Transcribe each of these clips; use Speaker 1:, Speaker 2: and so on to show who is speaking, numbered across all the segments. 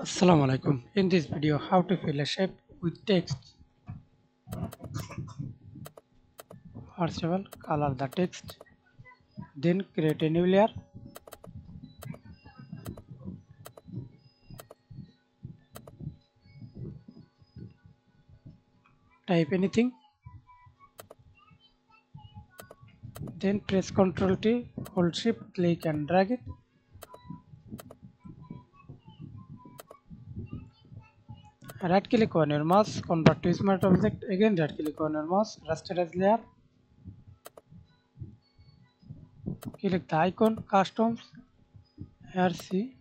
Speaker 1: Assalamu alaikum. In this video, how to fill a shape with text. First of all, color the text, then create a new layer. Type anything, then press Ctrl T, hold Shift, click and drag it. Right click on your mouse, convert to smart object. Again right click on your mouse, rasterize layer. Click the icon, customs, RC.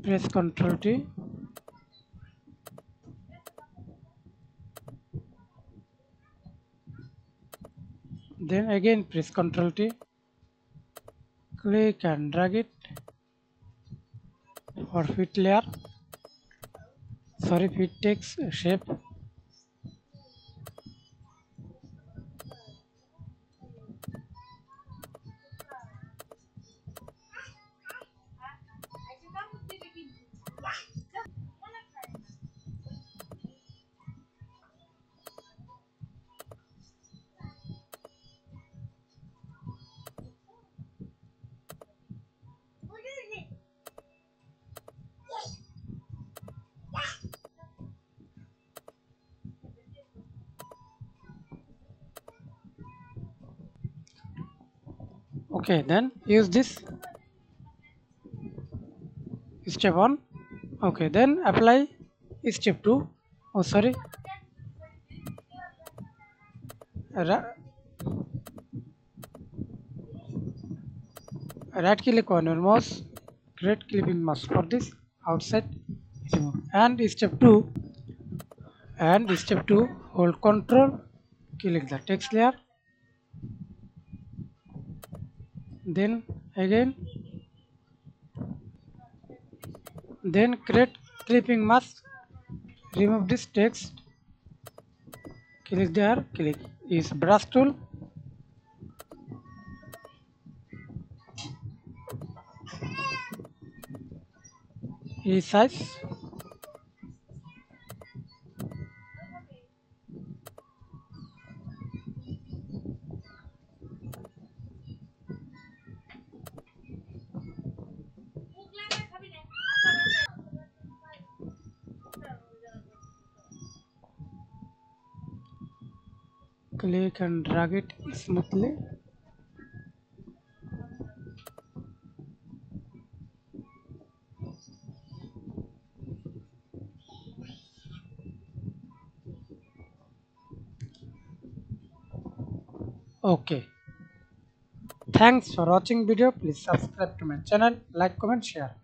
Speaker 1: Press Ctrl T. Then again press Ctrl T. Click and drag it for fit layer. Fit text shape. Okay, then use this step 1. Okay, then apply step 2. Oh, sorry. Ra- right click on your mouse, create clipping mask for this outside remove. And step 2, hold Control, click the text layer, then again, then create clipping mask, remove this text, click there, click is brush tool, resize, click and drag it smoothly. Okay. Thanks for watching video. Please subscribe to my channel, like, comment, share.